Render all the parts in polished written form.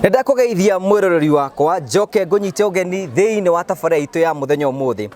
Nenda kugeithia mwiroreri wakwa njoke ngunyite ugeni thiini wa tabara itu ya muthenya umuthi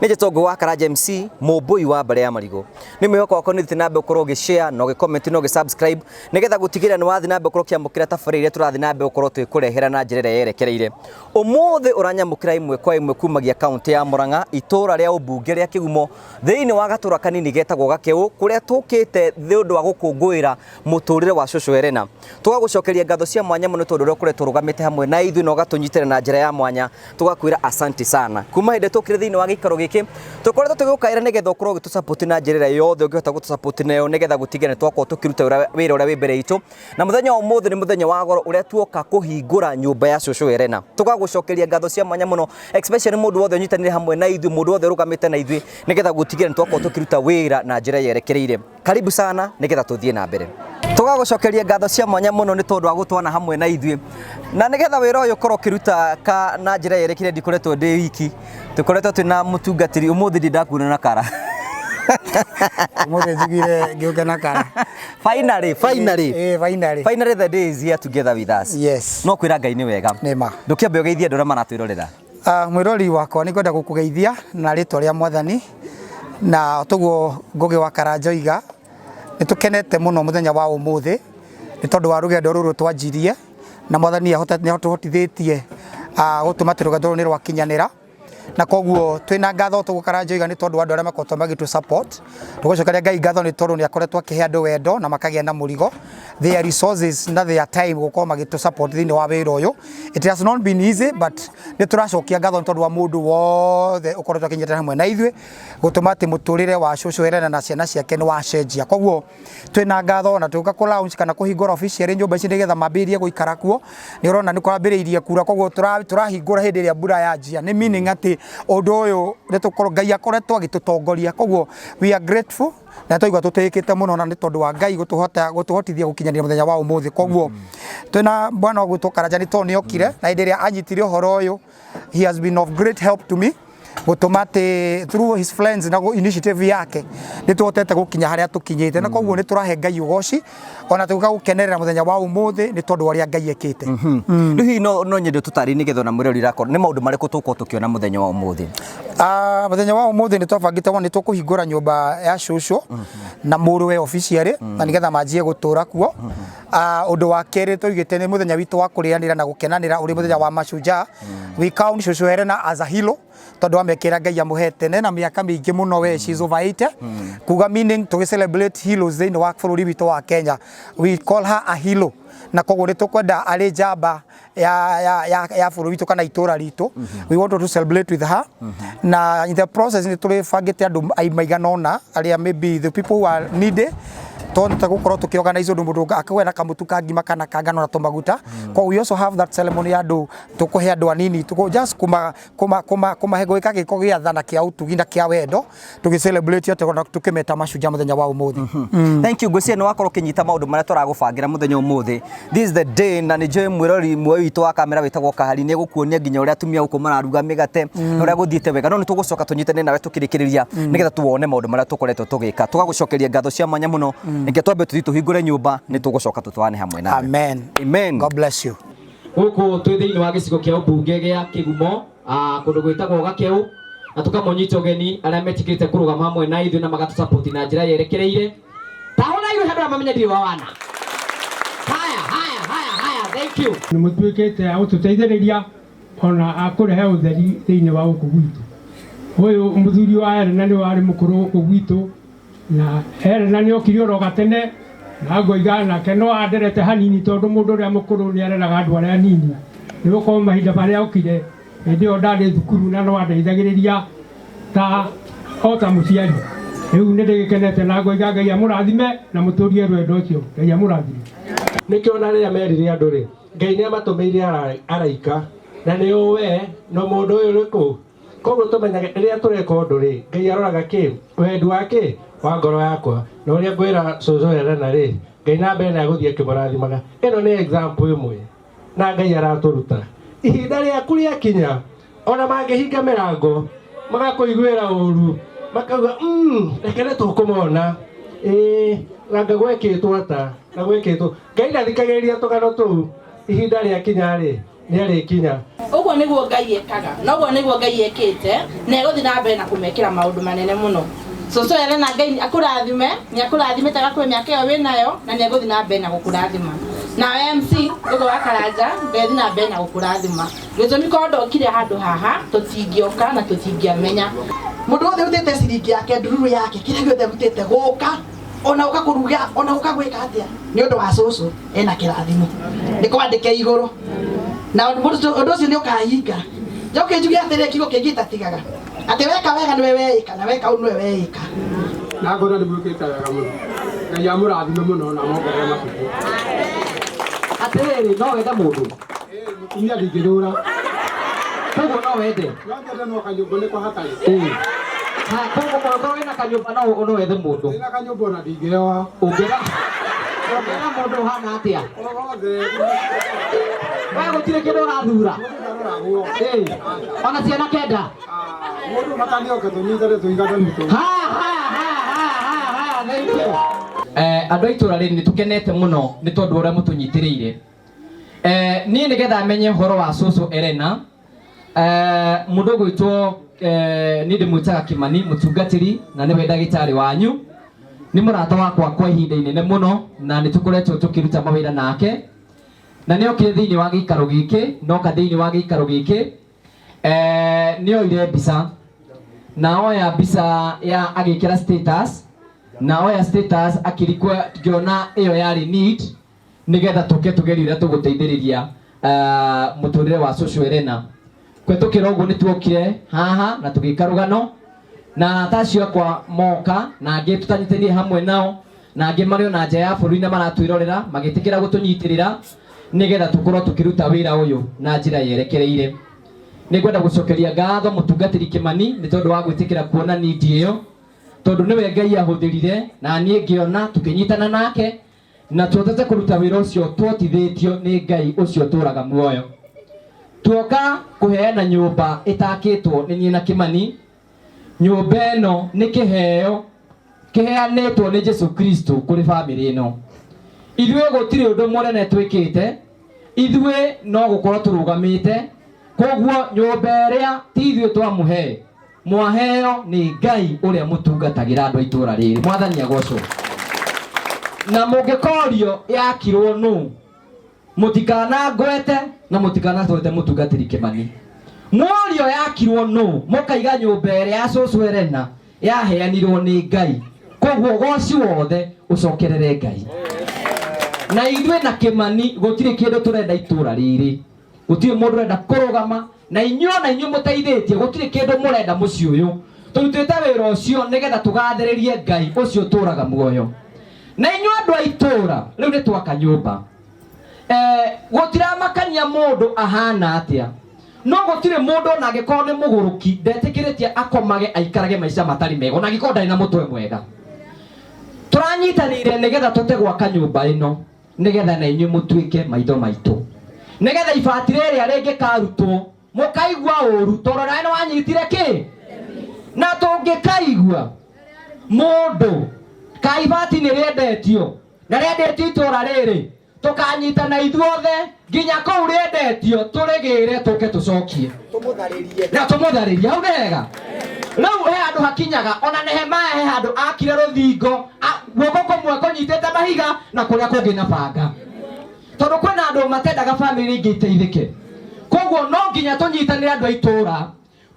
ni Gitongo wa Karanja MC Mumbui wa Mbare ya Marigo ni mwihoko wako ni thina mbe ukorwo gishare no gicomment no gisubscribe nigetha gutigira ni wathi na mbe ukorwo kiamukira tabara ire turathi na mbe ukorwo twikurehera na njira yerekereire umuthi uranyamukira imwe kwa imwe kumagia account ya Murang'a itura ria ubunge ria Kigumo thiini wa gatura kanini getagwo Gakeu kuria tukite thiundu wa gukunguira muturire wa Cucu Elena tugagucokeria ngatho cia mwanya muno tondu ria turugamite hamwe na ithu no gatunyitira na njira ya mwanya tugakwira asante sana kuma hinde tukire thiini wa gikaro giki tukoretwo tugiukaira nigetha ukorwo gitusupport na njira yothe ungihota gutusupport nayo nigetha gutigene twakwo tukiruta wira uria wi mbere itu na muthenya umuthi ni muthenya wa goro uria tuoka kuhingura nyumba ya Cucu Elena tugagucokeria ngatho cia mwanya muno especially mundu wothe unyitanire hamwe na ithu mundu wothe rugamite na ithu nigetha gutigene twakwo tukiruta wira na njira yerekereire karibu sana nigetha tuthie na mbere tugagucokeria ngatho cia mwanya muno ni tondu wa gutwana hamwe na ithu na nigetha wira uyu korwo kiruta ka na njira yerekire ndikoretwo ndi wiki tukoretwo twina mutungatiri umuthi ndakuna na kara umuthi njigire ngiuke na kara finally the day is here together with us. Yes, no kwira Ngai ni wega nema ndukiambe ugeithia ndora maratwirorera mwirori wakwa ni kwenda gukugeithia na ritwa ria Mwathani na tuguo Ngugi wa Karanja iga nitukenete muno muthenya wa umuthi ni tondu wa rugendo ruru twanjirie na Mwathani ahotithitie gutuma rugendo ruru ni rwakinyanira na koguo twina ngatho tugukaranja iga ni tondu andu aria makoretwo magitu support tugucokeria Ngai ngatho ni tondu ni akoretwo akihe andu wendo na makagia na murigo their resources na their time gukorwo magitu support thiini wa wira uyu. It has not been easy but ni turacokia ngatho ni tondu wa mundu wothe ukoretwo akinyitana hamwe na ithuĩ gutuma ati muturire wa Cucu Elena na ciana ciake ni wacenjia koguo twina ngatho na tuka ku launch kana kuhingura official nyumba ici nigetha mambirie guikara kuo ni urona ni kwambiriirie kura koguo turahingura hindi ria mbura yanjia ni meaning ati undu uyu ni tukorwo Ngai akoretwo agitutongoria koguo we are grateful na twaigua tutikite muno na ni tondu wa Ngai gutuhotithia gukinyanira muthenya wa umuthi koguo twina bwana wa gwitwo Karanja ni to ni okire na indi ria anyitire uhoro uyu he has been of great help to me gutumate through his friends na initiative yake ni tuhotete gukinya haria tukinyite na koguo ni turahe Ngai ugoci ona tuka gukenerera muthenya wa umuthi ni tondu waria Ngai ekite riu hi no nyende tutari ni getho na mwirori rakor ni maundu mariku tuko tukiona muthenya wa umuthi muthenya wa umuthi ni twabangite ni tukuhingura nyumba ya shusho na muruwe officially na nigetha manjie gutura kuo undu wa keri tuigite ni muthenya witu wa kurianira na gukenanira uri muthenya wa mashujaa we count shusho Helena as a hero tondu amekira Ngai amuhete na miaka mingi muno we she's over 80 kuga meaning to celebrate heroes in wa bururi witu wa Kenya we call her a hero na koguo ni tukwenda ari jamba ya bururi witu kana itura ritu we want to celebrate with her na in the process ni turibangite andu aimaiga ona aria maybe the people who are needy tonta gukorwo tukiorganize undu mundu akagwe na kamutu ka ngima kana kangano na tomaguta kwa we also have that ceremony andu tukuhe andu anini tuko just kuma hego ikagiko gia thana kia utugi na kia wendo tugi celebrate yote tukimeta mashujaa muthenya wa umuthi thank you Gucia no wakorwo kinyita maundu maria turagubangira muthenya umuthi this is the day na ni joy mwirori mwe witu wa kamera witagwo Kahari ni gukuonia nginya uria atumia guko mararuga migate uria guthiite wega no ni tugucoka tunyitane nawe tukirikiriria nigetha tuone maundu maria tukoretwo tugika tugagucokeria ngatho cia mwanya muno nike twambe tuthi tuhingure nyumba ni tugucoka tutwane hamwe nawe amen God bless you guku twi thiini wa gicigo kia ubunge gia Kigumo kundu gwitagwo Gakeu na tukamonyita ugeni aria metikirite kurugama hamwe na ithuĩ na magatu support na njira yerekereire tahona iru handu amenya ndio wana haya thank you ni mutuikite aututeithiriria ona akurehe utheri thiini wa guku gwitu uyu muthuri wa Helena ni wari mukuru guku gwitu na Helena ni okiri oro gatene na ngoiga nake no anderete hanini tondu mundu uria mukuru ni areraga andu aria nini ni gukorwo mahinda maria okire ndio ndari thukuru na no andeithagiriria ta ota muciari riu ni ndigikenete na ngoiga Ngai amurathime na muturie rwendo ucio Ngai amurathime nikiona riria merire andu ri Ngai ni amatumeire araika na ni uwe no mundu uyu riku koguo tumenyaga riria tureka undu ri Ngai aroraga ki wendu wake wa ngoro yakwa no ria ngwira cucu Helena ri Ngai na mbere na guthie kimurathimaga ino ni example imwe na Ngai araturuta ihinda riaku riakinya ona mangihinga mirango magakuiguira uru makauga rekere tukumona ranga gwekitwo ata na gwekitwo Ngai ndathikagiriria tugano tu ihinda riakinya ri ni arikinya uguo niguo Ngai ekaga noguo niguo Ngai ekite na eguthi na mbere na kumekira maundu manene muno Cucu Helena Ngai akurathime ni akurathimite gakwe miaka iyo winayo na ni eguthi na mbere na gukurathima na MC gugu wa Karanja ngethi na mbere na gukurathima gitumi kondo okire handu haha tutingioka na tutingiamenya mundu wothe utete ciringi yake ndururu yake kire giothe utete guka ona ukakuruga ona ukagwika atia ni undu wa cucu ena kirathimo nikwandike iguru na undu ucio ni ukahinga njoke njuge atire kigo kingita tigaga ati weka wega niwe weika na weka unwe weika na ngona ni mwikite wega muno Ngai amurathime muno na mongerere mabuku atiriri no wende mundu mutumia ndingirura koguo no wende no kanyumba ni kwa hatari koguo korwo wina kanyumba no wende mundu ina kanyumba na ndingioa ungera mundu hana atia wewe gutire kindu urathura ona ciana kenda mundu matanioke tunyitane tuigane mitu andu aitura riri nitukenete muno ni tondu uria mutunyitiriire nie nigetha amenye horo wa cucu Helena mundu gwitwo ni ndimwitaga Kimani mutungatiri na niwe ndagitari wanyu ni murata wakwa kwa ihinda inene muno na nitukoretwo tukiruta mawira nake na ni okire thiini wa gikaro giki noka thiini wa gikaro giki ni oire mbica na oya mbica ya agikira status na oya status akirikwa ngiona iyo yari need nigetha tuke tugerire tuguteithiriria muturire wa cucu Helena kwetukira uguo ni tuokire haha na tugika rugano na tacio kwa moka na angi tutanyitithie hamwe nao na angi mario na nja ya bururi na maratwirorera magitikira gutunyitirira nigetha tukorwo tukiruta wira uyu na njira yerekereire ni kwenda gucokeria ngatho mutungatiri Kimani ni tondu wa gwitikira kuona need iyo tondu niwe Ngai ahũthĩrire na niĩ ngĩona tũkĩnyitana nake na tuotete kũruta wĩra ũcio tuotithĩtio nĩ Ngai ũcio tũraga muoyo. Tuoka kũheana nyũmba ĩtakĩtwo nĩ niĩ na Kĩmani. Nyũmba ĩno nĩ kĩheo kĩheanĩtwo nĩ Jesu Kristo kũrĩ bamĩrĩ ĩno. Ithuĩ gũtirĩ ũndũ mũnene twĩkĩte, ithuĩ no gũkorwo tũrũgamĩte. Koguo nyũmba ĩrĩa ti ithuĩ twamũhe, mwaheo nĩ Ngai ũrĩa mũtungatagĩra andũ a itũũra rĩrĩ. Mwathani agocwo. Na mũngĩkorio yakirwo nũ, mũtikanangwete na mũtikanatwete mũtungatĩri Kĩmani. Mworio yakirwo nũ, mũkaiga nyũmba ĩrĩa ya cũcũ Elena yaheanirwo nĩ Ngai. Koguo goci wothe ũcokerere Ngai. Na ithuĩ na Kĩmani gũtirĩ kĩndũ tũrenda itũũra rĩrĩ. Gũtirĩ mũndũ ũrenda kũrũgama na inyuĩ mũteithĩtie gũtirĩ kĩndũ mũrenda mũciĩ ũyũ. Tũrutĩte wĩra ũcio nĩgetha tũgathĩrĩrie Ngai ũcio tũraga muoyo. Na inyuĩ andũ a itũũra rĩu nĩ twaka nyũmba. Gũtiramakania mũndũ ahana atĩa. No gũtirĩ mũndũ ona angĩkorwo nĩ mũgũrũki ndetĩkĩrĩtie akomage aikarage maica matarĩ mega ona angĩkorwo ndarĩ na mũtwe mwega. Tũranyitanĩire nĩgetha tũte gwaka nyũmba ĩno nĩgetha na inyuĩ mũtuĩke maitho maitũ. Nĩgetha ibati rĩrĩa rĩngĩkarutwo mũkaigua ũru tondũ nawe nĩ wanyitire kĩ. Na tũngĩkaigua mũndũ ka ibati nĩ rĩendetio na rĩendetio itũũra rĩrĩ, tũkanyitana ithuothe nginya kũu rĩendetio tũrĩgĩre tũke tũcokie na tũmũtharĩrie. Hau nĩ hega. Rĩu he handũ hakinyaga ona Nehemia he handũ akire rũthingo guoko kũmwe kũnyitĩte mahiga na kũrĩa kũngĩ na banga, tondũ kwĩna andũ matendaga bamĩrĩ ingĩ iteithĩke. Koguo no nginya tũnyitanĩre andũ a itũũra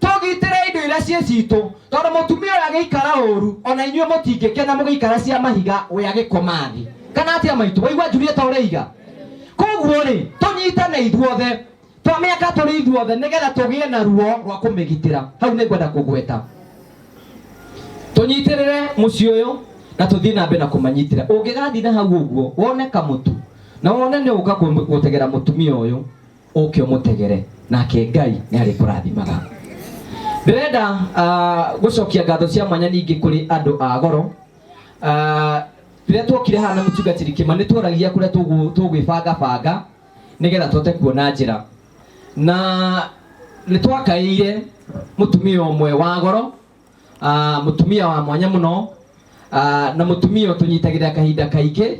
tũgitĩre indo iria ciĩ citũ, tondũ mũtumia ũrĩa agĩikara ũru ona inyuĩ mũtingĩkena mũgĩikara cia mahiga we agĩkoma thĩ kana atĩa maitũ. Waigua Julieta ũrĩiga. Koguo rĩ tũnyitane ithuothe twamĩaka tũrĩ ithuothe nĩgetha tũgĩe na ruo rwa kũmĩgitĩra. Hau nĩ ngwenda kũgweta tũnyitĩrĩre mũciĩ ũyũ na tũthiĩ na mbere na kũmanyitĩra. Ũngĩgathiĩ na hau ũguo wone kamũtu na wone nĩ ũka gũtegera mũtumia ũyũ ũke ũmũtegere nake Ngai nĩ arĩ kũrathimaga. Ndĩrenda gũcokia ngatho cia mwanya ningĩ kũrĩ andũ a goro. Rĩrĩa tuokire haha na mũtungatĩri Kĩmani tũragia kũrĩa tũgwĩbanga nĩgetha tũte kuona njĩra, na nĩ twakaĩire mũtumia ũmwe wa goro, mũtumia wa mwanya mũno, na mũtumia tũnyitagĩrĩra kahinda kaingĩ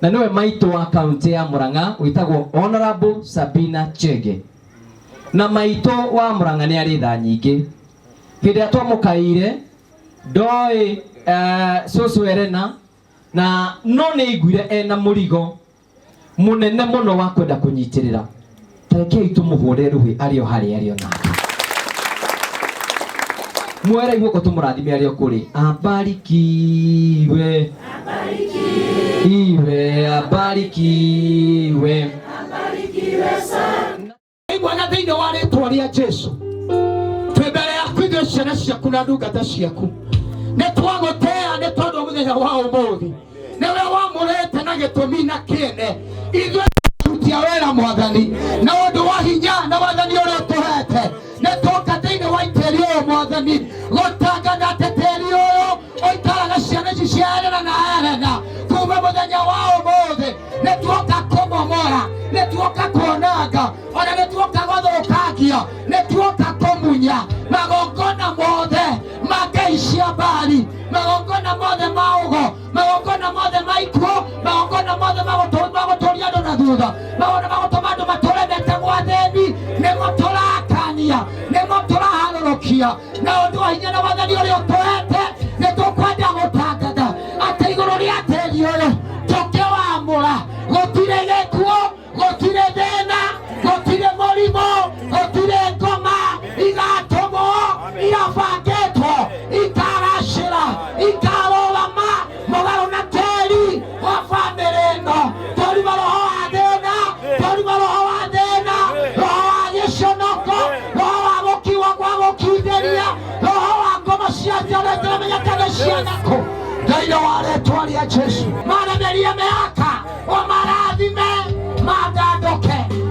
na nĩwe maitũ wa kaunti ya Murang'a wĩtagwo Honorable Sabina Chege. Na maitũ wa Murang'a nĩ arĩ tha nyingĩ. Hĩndĩ ĩrĩa twamũkaĩire ndoĩ cũcũ Elena na no nĩ aiguire ena mũrigo mũnene mũno wa kwenda kũnyitĩrĩra. Rekei tũmũhũre rũhĩ arĩ o harĩa arĩ o nake. Mwere guoko tũmũrathime arĩ o kũrĩ. Abarikiwe, iwe abarikiwe, abarikiwe sana. Igwana thĩinĩ wa rĩĩtwa rĩa Jesũ twĩ mbere yaku ithuĩ ciana ciaku na ndungata ciaku nĩ twagũtĩa nĩ tondũ mũthenya wa ũmũthĩ nĩwe wamũrĩte na gĩtũmi na kĩene ithuĩ tutia wĩra Mwathani na ũndũ wa hinya na wathani ũrĩa tũhete nĩ tũka thĩinĩ wa itĩri ũyũ Mwathani gũtangatha atĩ tĩri ũyũ ũikaraga ciana ici cia Elena na Elena kuma mũthenya wa ũmũthĩ nĩ tuoka kũmomora nĩ tuoka kuonanga ona nĩ tuoka gũthũkangia nĩ tuoka kũmunya magongona mothe ma ngai cia Baali, magongona mothe ma ũgo, magongona mothe ma ikuũ, magongona mothe ma gũtũria andũ na thutha, magongona ma gũtũma andũ matũremete gwathani nĩmo tũrakania nĩmo tũraharũrũkia na ũndũ wa hinya na wathani ũrĩa ũtũhete nĩ tũkwenda gũtangatha atĩ igũrũ rĩa tĩri ũyũ tũkĩwamũra gũtirĩ gĩkuũ gũtirĩ thĩna gũtirĩ mũrimũ gũtirĩ ngoma igatũmwo irabangĩtwo ikaracĩra ikarũgama mũgarũ na tĩri wa bamĩrĩ ĩno. Tũrima roho wa thĩna, tũrima roho wa thĩna, roho wa gĩconoko, roho wa gũkiwa gwa gũkindĩria, roho wa ngoma cia ciana itaramenyekana cianakũ thĩinĩ wa rĩĩtwa rĩa Jesũ. Maremerie mĩhaka ũmarathime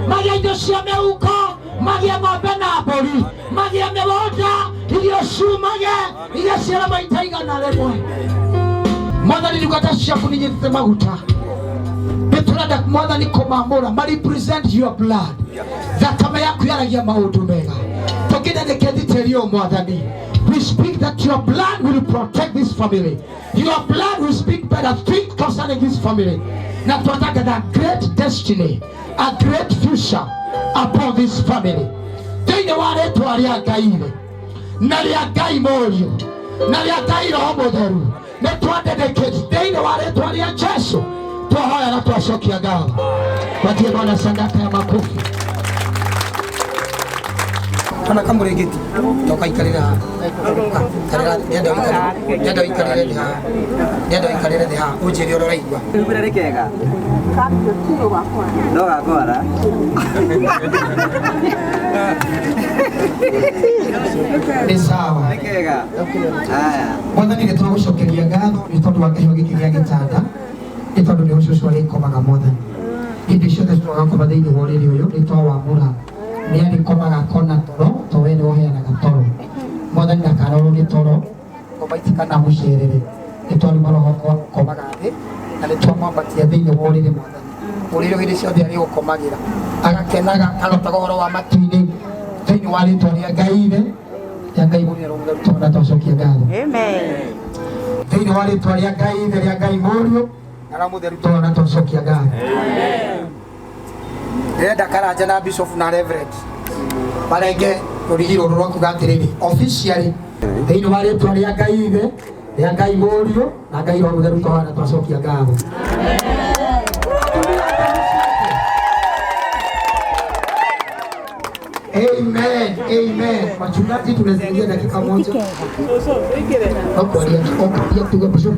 magĩe indo cia mĩhuko magĩe ng'ombe na mbũri magĩe mĩgũnda irio ciumage igaciara maita igana rĩmwe. Mwathani ndungata ciaku nĩnyitĩte maguta, nĩtũrenda Mwathani kũmamũra ma represent your blood, thakame yaku yaragia maũndũ mega. Tũkĩneneke thitĩri ũyũ Mwathani, we speak that your blood will protect this family. Your blood will speak better things concerning this family. Na tunataka a great destiny, a great future upon this family. Thĩinĩ wa rĩĩtwa rĩa Ngai na rĩa Ngai Mũriũ na rĩa Ngai Roho Mũtheru, nĩ twandĩkĩte thĩinĩ wa rĩĩtwa rĩa Jesũ, twahoya na twacokia ngatho. Patie Bwana sadaka ya makofi. Kana kamurengeti toka ikarira karira nyenda ikarira ha ujiri oro raigwa Mbura rikega no gakora Ni sawa rikega haya Mwathani nĩ tũgũcokeria ngatho nĩ tondũ wa kĩheo gĩkĩ gĩa gĩtanda, nĩ tondũ nĩ ũcio ũcio arĩkomaga Mwathani hĩndĩ ciothe tũgakoma thĩinĩ wa ũrĩrĩ ũyũ nĩ twawamũra nĩ arĩkomaga kona toro to we nĩ ũheanaga toro. Mwathani ndakarorwo nĩ toro ũmaitikana mũcerere, nĩ twarima roho komaga thĩ na nĩ twamwambatia thĩinĩ wa ũrĩrĩ Mwathani. Ũrĩrĩ hĩndĩ ciothe arĩgũkomagĩra agakenaga agotaga ũhoro wa matu-inĩ thĩinĩ wa rĩĩtwa rĩa Ngai ya Ngai Mũriũ twana tũcokie ngatho. Amen. Thĩinĩ wa rĩĩtwa rĩa Ngai rĩa Ngai Mũriũ na Mũtheru twana tũcokia ngatho. Amen. Ndĩrenda Karanja na Bishop na Reverend marenge rũrigi rũrũ rwa kuga atĩrĩrĩ officially thĩinĩ wa rĩĩtwa rĩa Ngai rĩa Ngai Mũriũ na Ngai Roho Mũtheru twana tũcokia ngatho. Amen, amen. Wachungaji tunazaingia dakika moja. Okualia tuwe Bishop.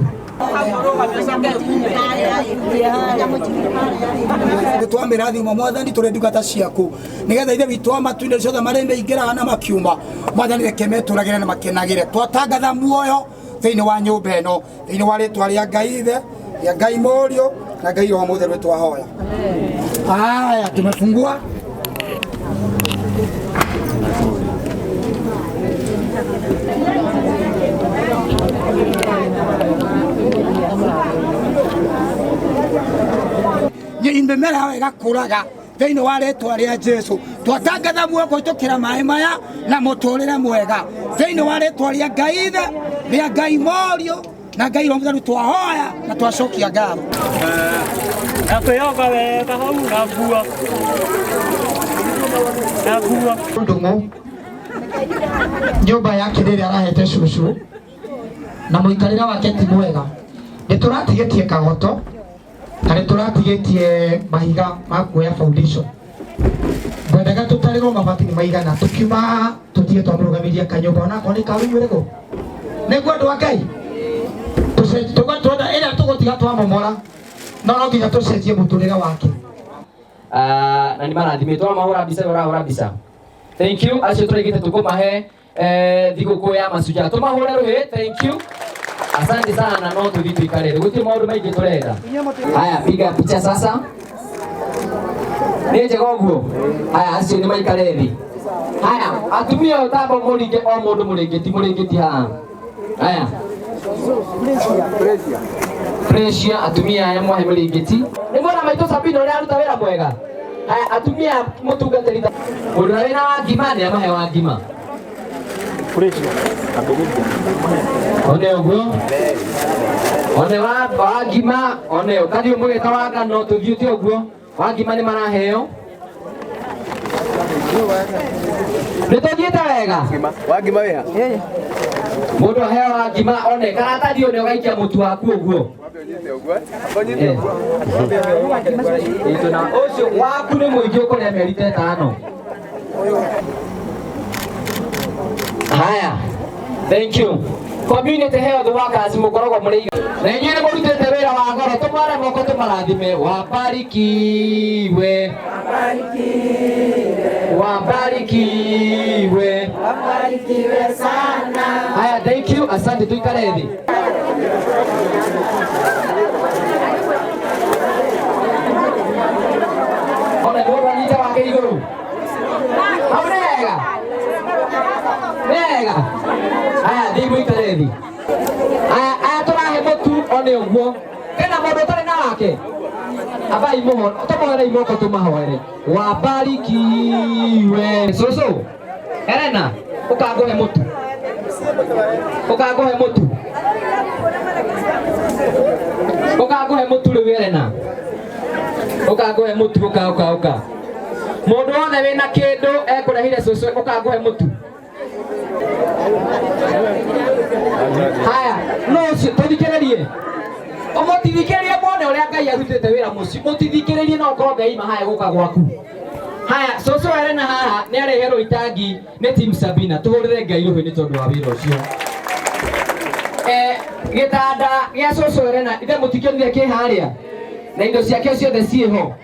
Twamĩra thimo Mwathani tũrĩ ndungata ciaku nĩgetha ithe witũ wa matu-inĩ ciothe marĩa maingĩraga na makiuma Mwathani reke metũragĩre na makenagĩre. Twatangatha muoyo thĩinĩ wa nyũmba ĩno thĩinĩ wa rĩĩtwa rĩa Ngai Ithe rĩa Ngai Mũriũ na Ngai Roho Mũtheru twahoya. Haya, tumefungua. Imemera wega kuraga thĩinĩ wa rĩĩtwa rĩa Jesũ. Twatangatha muoyo kũhĩtũkĩra maĩ maya na mũtũrĩre mwega thĩinĩ wa rĩĩtwa rĩa Ngai Ithe rĩa Ngai Mũriũ na Ngai Roho Mũtheru twahoya na twacokia ngatho. Nakwĩyoga wega hau na nguo ndũng'ũ nyũmba yake rĩrĩa arahete cũcũ na mũikarĩre wake ti mwega. Nĩ tũratigĩtie kagoto na nĩ tũratigĩtie mahiga ma kuoya foundation. Ngwendaga tũtarĩrwo mabati nĩ maigana tũkiuma tũtige twamũrũgamĩria kanyũmba onakorwo nĩ kaũiyũre gũ nĩguo andũ a Ngai tũgatuona ĩrĩa tũgũtiga twamomora no nginya tũcenjie mũtũrĩre wake. Na nĩ marathimĩtwo mahũra mbica ũrahũra mbica. Thank you. Acio tũrĩgĩte tũkũmahe thigũkũ ya Mashujaa. Tũmahũre rũhĩ. Thank you. Asante sana no tũthiĩ tũikarĩre. Gũtirĩ maũndũ maingĩ tũrenda. Haya, piga picha sasa. Nĩ njega ũguo. Haya, acio nĩ maikare thĩ. Haya, atumia ũtamba mũringe o mũndũ mũrĩngĩti haha. Haya. Pressure atumia aya mwahe mũrĩngĩti. Nĩ mwana maitũ Sabina ũrĩa aruta wĩra mwega. Haya, atumia mũtungatĩri mũndũ arĩ na wangima nĩ amahe wangima. One ũguo. One wangima, one ũkathiĩ mũgĩka wa ngano tũthiĩte ũguo. Wangima nĩ maraheo. Nĩ tũthiĩte wega. wangima wĩha Mũndũ aheo wangima one karatathi one ũgaikia mũtu waku ũguo. Ũcio waku nĩ mũingĩ ũkũrĩa mĩeri ta 5. Haya, thank you. Community health workers mũkoragwo mũrĩ na inyuĩ nĩ mũrutĩte wĩra wa goro. Tũmare moko tũmarathime. Wabarikiwe, wabarikiwe, wabarikiwe sana. Haya, thank you. Asante, tuikare thĩ. Ona ndio wanita wake igũrũ. Hamrega. Mega. niguo kana mundu tari na wake abai muho tomohera imoko tumahoere wabarikiwe soso Elena ukagohe mutu ukagohe mutu ukagohe mutu riu Elena ukagohe mutu uka mundu wothe wina kindu ekurehire soso ukagohe mutu haya no tuthikiririe omotithikiririe mone uria Ngai arutite wira muci mutithikiririe no korwo Ngai mahaya guka gwaku haya soso Elena haha ni areherwo itangi ni team Sabina tuhurire Ngai ruhi ni tondu wa wira ucio gitanda gia soso Elena ithe mutikionire ki haria na indo ciake ciothe ciho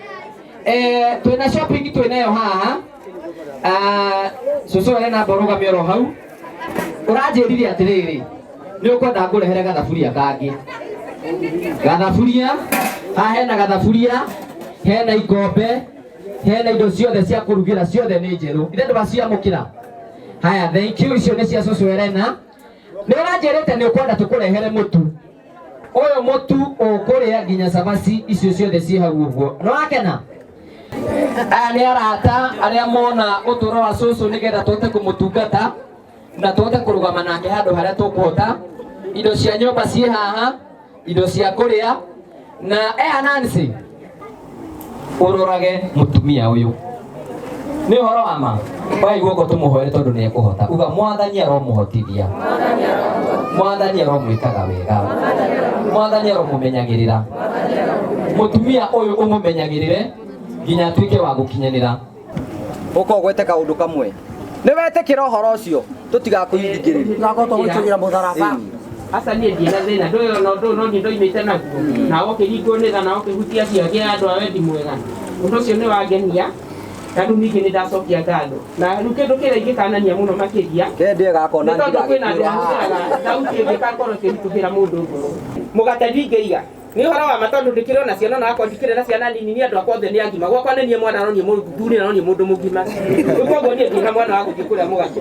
twina shopping twinayo haha soso Elena borugamio ro hau uranjirire atiriri ni ukwenda ngurehere gathaburia kangi gathaburia haha hena gathaburia hena ikombe hena indo ciothe cia kurugira ciothe ni njeru ithe ndwaciamukira haya thank you icio ni cia soso Elena ni uranjirite ni ukwenda tukurehere mutu uyu mutu ukuria nginya cabaci icio ciothe ci hau uguo no akena ni arata aria mona uturo wa soso nigetha tuhote kumutungata na tuhote kurugama nake handu haria tukuhota indo cia nyumba ci haha indo cia kuria na Nancy urorage mutumia uyu ni horo wa ma waigua ko tumuhoere tondu ni ekuhota uga mwathani aromuhotithia mwathani aromwikaga wega mwathani aromumenyagirira mutumia uyu umumenyagirire nginya tuike wa gukinyanira ukogwete kaundu kamwe ni wetekira uhoro ucio tutigakuhithikiriria nakoto gwikigira mutharaba asa nie ndina thina ndoyo no ni ndoimite naguo na wokiringo ni thana wokihutia ciake andu a wendi mwega undu ucio ni wangenia tandu ningi ni ndacokia ngatho na riu kindu kiria ingikanania muno makiria kende gakona ndio kwina andu ahutiraga thauti ingigakorwo kirituhira mundu ngoro mugate ndingeiga ni horo wa matondu ndikire na ciana na akwa ndikire na ciana nini ni andu akwa othe ni agima gwakwa ni nie mwana no ni mundu na no ni mundu mugima ukogo ni ndina mwana wa gukikuria mugate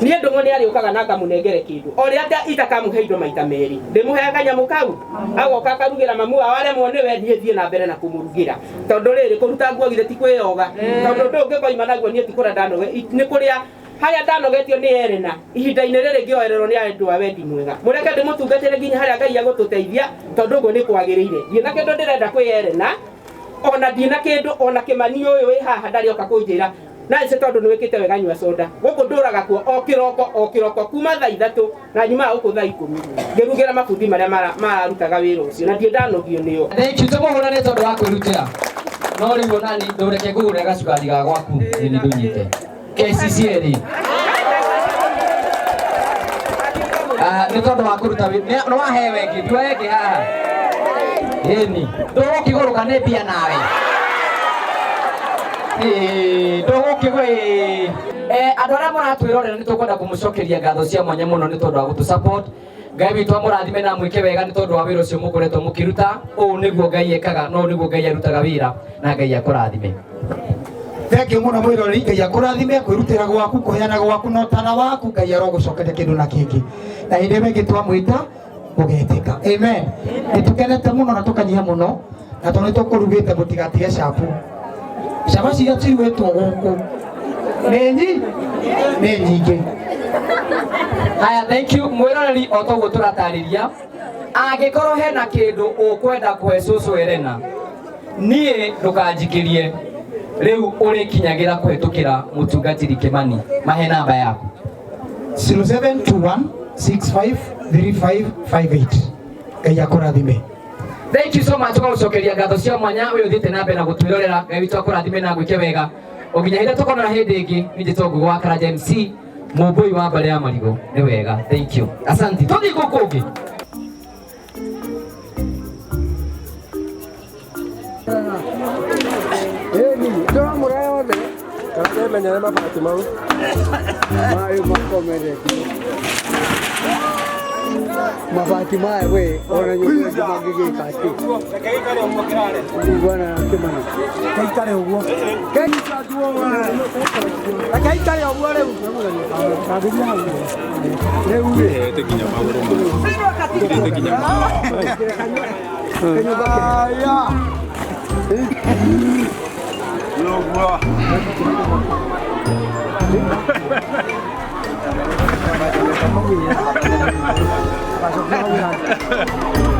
ni ndu ngoni ari ukaga na ngamunengere kindu ori ata itakamuhe indo maita meri ndimuheaga nyamu kau agoka karugira mamu awale mwone we thie na mbere na kumurugira tondu riri kuruta nguo githe ti kwiyoga tondu ndungi koima naguo ni tikura ndanoge ni kuria haria ndanogetio ni Elena ihinda-ini riri ngioererwo ni andu a wendi mwega mureke ndimutungatire nginya haria Ngai agututeithia tondu guo ni kwagiriire ndina kindu ndirenda kwi Elena ona ndina kindu ona kimani uyu wi haha ndari oka kunjira na ise tondu ni wikite wega nyua soda guku nduraga kuo o kiroko kuma thaa 3 na nyuma guku thaa 10 ngirugira mabundi maria marutaga wira ucio na ndiendanogio nio thank you tumuhura ni tondu wa kwirutira no riu nani ndureke ngugure gacukari ga gwaku ni ndunyite KCCL ni tondu wa kuruta wira no wahe wengi ndwege haha yeni ndugukiguruka ni mbia nawe ndugukigwe andu aria muratwirorera ni tukwenda kumucokeria ngatho cia mwanya muno ni tondu wa gutu support Ngai witu amurathime na mwike wega ni tondu wa wira ucio mukoretwo mukiruta uu niguo Ngai ekaga no niguo Ngai arutaga wira na Ngai akurathime thank you muno mwiroreri Ngai akurathime kwirutira gwaku kuheana gwaku no tana waku Ngai arogucokeria kindu na kingi na hindi wengi twamwita ugetika amen nitukenete muno na tukanyiha muno na tondu tukurugite mutigatige shapu cabaci iria ciugĩtwo gũkũ nĩ nyingĩ haya thank you mwiroreri o toguo turatarĩria angĩkorwo hena kĩndũ ũkwenda kũhe soso Elena niĩ ndũkanjikirie rĩu ũrĩkinyagĩra kũhetũkĩra mũtungatĩri Kimani mahe namba yaku 0721653558 Ngai akũrathime thank you so much kwa gucokeria ngatho cia mwanya uyu thiite na mbere na gutwirorera Ngai witu akurathime na gwike wega oginya hinde tukona hindi ingi ni jitongo gwa Karaja MC mumbui wa mbere ya marigo ni wega thank you asante tuthi gukungi ndio mura yothe kana menya mabati mau mai makomere mabati maya we ona nyumba mangigika ati bwana kimana kaitare uguo kaitare uguo leo tekinya maguru tekinya ya Pasok na kami